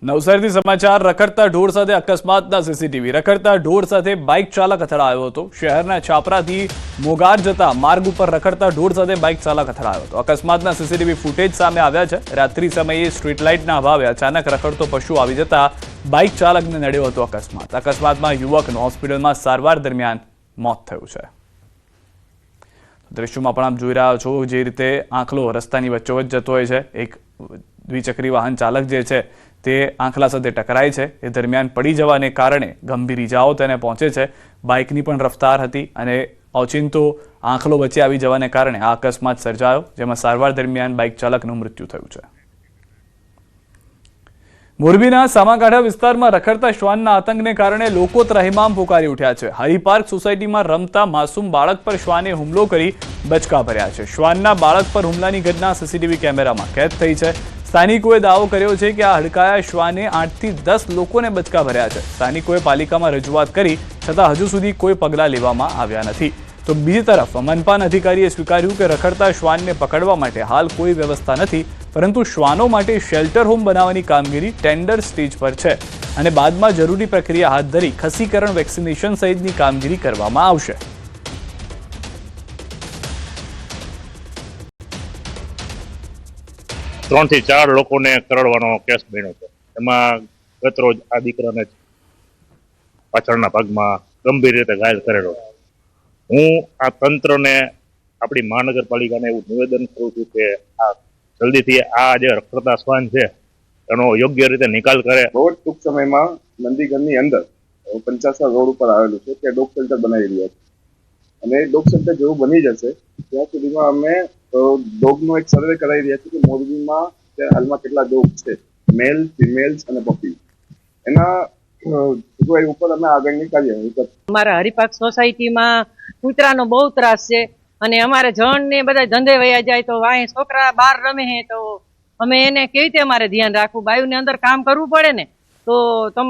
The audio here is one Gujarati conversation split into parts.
નવસારીથી સમાચાર રખડતા ઢોર સાથે અકસ્માતના સીસીટીવી રખડતા ઢોર સાથે બાઇક ચાલક અથડાયો હતો। શહેરના છાપરાથી મોગાર જતા માર્ગ ઉપર રખડતા ઢોર સાથે બાઇક ચાલક અથડાયો હતો। અકસ્માતના સીસીટીવી ફૂટેજ સામે આવ્યા છે। રાત્રિ સમયે સ્ટ્રીટ લાઇટના અભાવે અચાનક રખડતો પશુ આવી જતા બાઇક ચાલકને નડ્યો હતો અકસ્માતમાં યુવકનું હોસ્પિટલમાં સારવાર દરમિયાન મોત થયું છે। દ્રશ્યોમાં પણ આપ જોઈ રહ્યા છો જે રીતે આંખલો રસ્તાની વચ્ચોવચ્ચ જતો હોય છે। એક દ્વિચક્રી વાહન ચાલક જે છે તે આંખલા સાથે ટકરાય છે। એ દરમિયાન પડી જવાને કારણે ગંભીર ઇજાઓ તેને પહોંચે છે। બાઇકની પણ રફતાર હતી અને ઓચિંતો આંખલો વચ્ચે આવી જવાને કારણે આ અકસ્માત સર્જાયો, જેમાં સારવાર દરમિયાન બાઇક ચાલકનું મૃત્યુ થયું છે। મોરબીના સામાકાંઠા વિસ્તારમાં રખડતા શ્વાનના આતંકને કારણે લોકો ત્રાહિમામ પોકારી ઉઠ્યા છે। હરિપાર્ક સોસાયટીમાં રમતા માસૂમ બાળક પર શ્વાને હુમલો કરી બચકા ભર્યા છે। શ્વાનના બાળક પર હુમલાની ઘટના સીસીટીવી કેમેરામાં કેદ થઈ છે। સ્થાનિકોએ દાવો કર્યો છે કે આ હડકાયા શ્વાને 8 થી 10 લોકોને બચકા ભર્યા છે। સ્થાનિકોએ પાલિકામાં રજૂઆત કરી છતાં હજુ સુધી કોઈ પગલાં લેવામાં આવ્યા નથી। તો બીજી તરફ મનપાન અધિકારીએ સ્વીકાર્યું કે રખડતા શ્વાનને પકડવા માટે હાલ કોઈ વ્યવસ્થા નથી, પરંતુ શ્વાનો માટે શેલ્ટર હોમ બનાવવાની કામગીરી ટેન્ડર સ્ટેજ પર છે અને બાદમાં જરૂરી પ્રક્રિયા હાથ ધરી ખસીકરણ, વેક્સિનેશન સહિતની કામગીરી કરવામાં આવશે। ત્રણ થી ચાર લોકોને કરડવાનો કેસ બન્યો છે। એમાં ગતરોજ આ દીકરાને પાછળના ભાગમાં ગંભીર રીતે ઘાયલ કરેલો। હું આ તંત્રને, આપણી મહાનગરપાલિકાને એવું નિવેદન કરું છું કે આ જલ્દીથી આ જે રખડતા શ્વાન છે એનો યોગ્ય રીતે નિકાલ કરે। બહુ જ ટૂંક સમયમાં નંદીગઢની અંદર 50 રોડ ઉપર આવેલું છે ત્યાં ડોગ સેન્ટર બનાવી રહ્યા છે અને ડોગ સેન્ટર જેવું બની જશે ત્યાં સુધીમાં અમે ડોગનો એક સર્વે કરાવી રહ્યા છીએ કે મોરબીમાં હાલમાં કેટલા ડોગ છે, મેલ, ફિમેલ્સ અને પપી, એના જોગવાઈ ઉપર અમે આગળની કાર્યવાહી કરશું। અમારા હરિપાર્ક સોસાયટીમાં કૂતરાનો બહુ ત્રાસ છે અને અમારે જણ ને બધા ધંધે વયા જાય તો વાંહે છોકરા બહાર રમે છે તો અમે એને કેવી રીતે અમારે ધ્યાન રાખવું, બાયુને અંદર કામ કરવું પડે ને, તો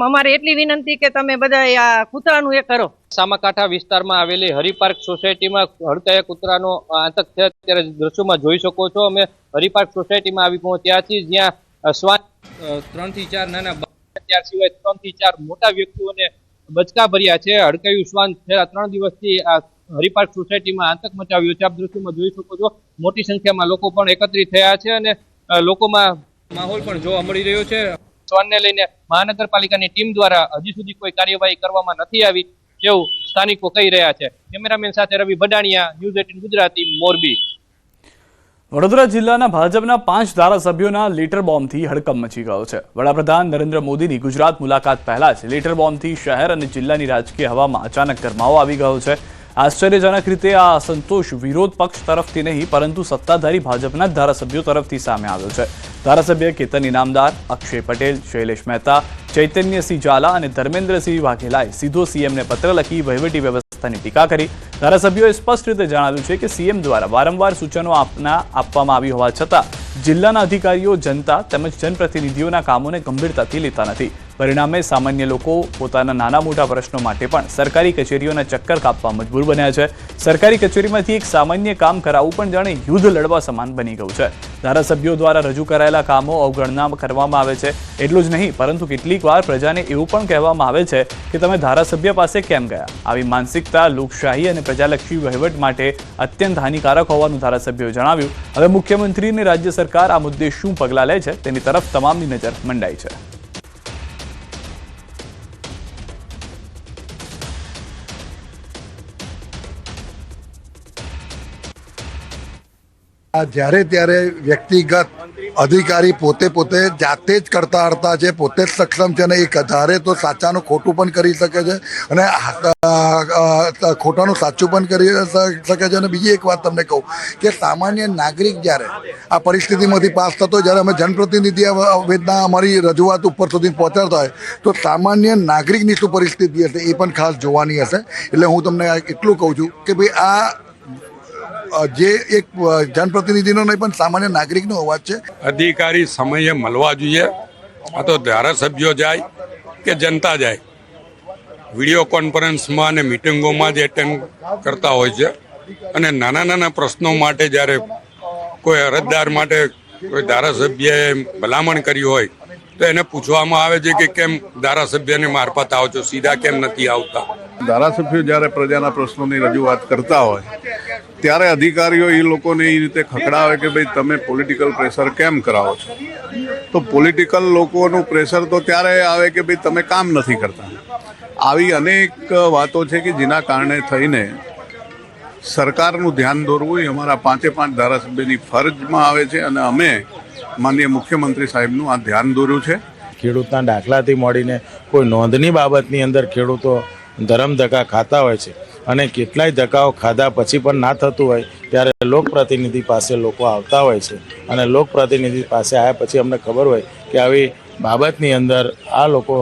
અમારે એટલી વિનંતી કે તમે બધા આ કૂતરાનું એ કરો। સામાકાંઠા વિસ્તારમાં આવેલી હરિપાર્ક સોસાયટીમાં હડકાયા કૂતરાનો આતંક થયો ત્યારે દ્રશ્યોમાં જોઈ શકો છો। અમે હરિપાર્ક સોસાયટીમાં આવી પહોંચ્યા છીએ જ્યાં શ્વાન 3 થી 4 નાના ત્યાર સિવાય 3 થી 4 મોટા વ્યક્તિઓને બચકા ભર્યા છે। હડકાયું શ્વાન છેલ્લા 3 દિવસથી આ હરિપાર્ક સોસાયટીમાં આતંક મચાવ્યો છે। આપ દ્રશ્યોમાં જોઈ શકો છો મોટી સંખ્યામાં લોકો પણ એકત્રિત થયા છે અને લોકોમાં માહોલ પણ જોવા મળી રહ્યો છે। શ્વાનને લઈને મહાનગરપાલિકાની ટીમ દ્વારા હજી સુધી કોઈ કાર્યવાહી કરવામાં નથી આવી તેવું સ્થાનિકો કહી રહ્યા છે। કેમેરામેન સાથે રવિ ભડાણિયા, ન્યૂઝ 18 ગુજરાતી, મોરબી। વડોદરા જિલ્લાના ભાજપના 5 ધારાસભ્યોના લેટર બોમ્બથી હડકંપ મચી ગયો છે। વડાપ્રધાન નરેન્દ્ર મોદીની ગુજરાત મુલાકાત પહેલા જ લેટર બોમ્બથી શહેર અને જિલ્લાની રાજકીય હવામાં અચાનક ગરમાવો આવી ગયો છે। આશ્ચર્યજનક રીતે આ અસંતોષ વિરોધ પક્ષ તરફથી નહીં પરંતુ સત્તાધારી ભાજપના ધારાસભ્યો તરફથી સામે આવ્યો છે। ધારાસભ્ય કેતન ઇનામદાર, અક્ષય પટેલ, શૈલેષ મહેતા, ચૈતન્યસિંહ ઝાલા અને ધર્મેન્દ્રસિંહ વાઘેલાએ સીધો સીએમને પત્ર લખી વહીવટી વ્યવસ્થાની ટીકા કરી। ધારાસભ્યોએ સ્પષ્ટ રીતે જણાવ્યું છે કે સીએમ દ્વારા વારંવાર સૂચનો આપવામાં આવી હોવા છતાં જિલ્લાના અધિકારીઓ, જનતા તેમજ જનપ્રતિનિધિઓના કામોને ગંભીરતાથી લેતા નથી। પરિણામે સામાન્ય લોકો પોતાના નાના મોટા પ્રશ્નો માટે પણ સરકારી કચેરીઓના ચક્કર કાપવા મજબૂર બન્યા છે। સરકારી કચેરીમાંથી એક સામાન્ય કામ કરાવવું પણ જાણે યુદ્ધ લડવા સમાન બની ગયું છે। ધારાસભ્યો દ્વારા રજૂ કરાયેલા કામો અવગણના કરવામાં આવે છે। એટલું જ નહીં પરંતુ કેટલીક વાર પ્રજાને એવું પણ કહેવામાં આવે છે કે તમે ધારાસભ્ય પાસે કેમ ગયા। આવી માનસિકતા લોકશાહી અને પ્રજાલક્ષી વહીવટ માટે અત્યંત હાનિકારક હોવાનું ધારાસભ્યોએ જણાવ્યું। હવે મુખ્યમંત્રી અને રાજ્ય સરકાર આ મુદ્દે શું પગલાં લે છે તેની તરફ તમામની નજર મંડાઈ છે। જ્યારે ત્યારે વ્યક્તિગત અધિકારી પોતે જાતે જ કરતા હરતા છે, પોતે જ સક્ષમ છે અને એક ધારે તો સાચાનું ખોટું પણ કરી શકે છે અને ખોટાનું સાચું પણ કરી શકે છે। અને બીજી એક વાત તમને કહું કે સામાન્ય નાગરિક જ્યારે આ પરિસ્થિતિમાંથી પાસ થતો, જ્યારે અમે જનપ્રતિનિધિ વેદના અમારી રજૂઆત ઉપર સુધી પહોંચાડતા હોય તો સામાન્ય નાગરિકની શું પરિસ્થિતિ હશે એ પણ ખાસ જોવાની હશે। એટલે હું તમને એટલું કહું છું કે ભાઈ આ જે એક જનપ્રતિનિધિનો નહીં પણ સામાન્ય નાગરિકનો અવાજ છે। અધિકારી સમયે મળવા જોઈએ। આ તો ધારાસભ્યો જાય કે જનતા જાય, વિડીયો કોન્ફરન્સમાં અને મિટિંગોમાં જ એટેન્ડ કરતા હોય છે અને નાના નાના પ્રશ્નો માટે જ્યારે કોઈ અરજદાર માટે કોઈ ધારાસભ્યએ ભલામણ કરી હોય તો એને પૂછવામાં આવે છે કે કેમ ધારાસભ્યની મારફત આવો છો, સીધા કેમ નથી આવતા. ધારાસભ્યો જ્યારે પ્રજાના પ્રશ્નોની રજૂઆત કરતા હોય ત્યારે અધિકારીઓ એ લોકોને એ રીતે ખખડાવે કે ભાઈ તમે પોલિટિકલ પ્રેશર કેમ કરાવો છો. તો પોલિટિકલ લોકોનું પ્રેશર તો ત્યારે આવે કે ભાઈ તમે કામ નથી કરતા. આવી અનેક વાતો છે કે જેના કારણે થઈને સરકારનું ધ્યાન દોરવું એ અમારા 5 ધારાસભ્યની ફરજમાં આવે છે અને અમે માનનીય મુખ્યમંત્રી સાહેબનું આ ધ્યાન દોર્યું છે. ખેડૂતના દાખલાથી મળીને કોઈ નોંધની બાબતની અંદર ખેડૂતો ધરમધક્કા ખાતા હોય છે અને કેટલાય ધક્કાઓ ખાધા પછી પણ ના થતું હોય ત્યારે લોકપ્રતિનિધિ પાસે લોકો આવતા હોય છે અને લોકપ્રતિનિધિ પાસે આવ્યા પછી અમને ખબર હોય કે આવી બાબતની અંદર આ લોકો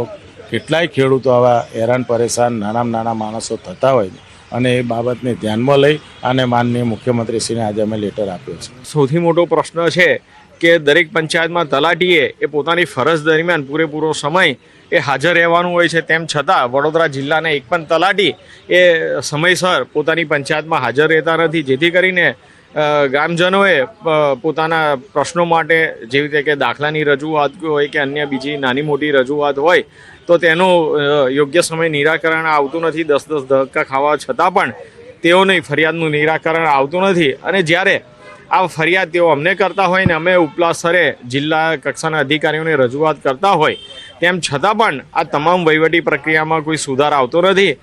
કેટલાય ખેડૂતો આવા હેરાન પરેશાન નાના માણસો થતા હોય છે અને એ બાબતને ધ્યાનમાં લઈ અને માનનીય મુખ્યમંત્રીશ્રીને આજે અમે લેટર આપ્યો છે. સૌથી મોટો પ્રશ્ન છે કે દરેક પંચાયતમાં તલાટીએ એ પોતાની ફરજ દરમિયાન પૂરેપૂરો સમય એ હાજર રહેવાનું હોય છે. તેમ છતાં વડોદરા જિલ્લાના એક પણ તલાટી એ સમયસર પોતાની પંચાયતમાં હાજર રહેતા નથી, જેથી કરીને ગ્રામજનોએ પોતાના પ્રશ્નો માટે જેવી રીતે કે દાખલાની રજૂઆત હોય કે અન્ય બીજી નાની મોટી રજૂઆત હોય તો તેનું યોગ્ય સમય નિરાકરણ આવતું નથી. 10 ધક્કા ખાવા છતાં પણ તેઓની ફરિયાદનું નિરાકરણ આવતું નથી અને જ્યારે આ ફરિયાદ તેઓ અમને કરતા હોય ને અમે ઉપલા સ્તરે જિલ્લા કક્ષાના અધિકારીઓને રજૂઆત કરતા હોય તેમ છતાં પણ આ તમામ વહીવટી પ્રક્રિયામાં કોઈ સુધાર આવતો નથી.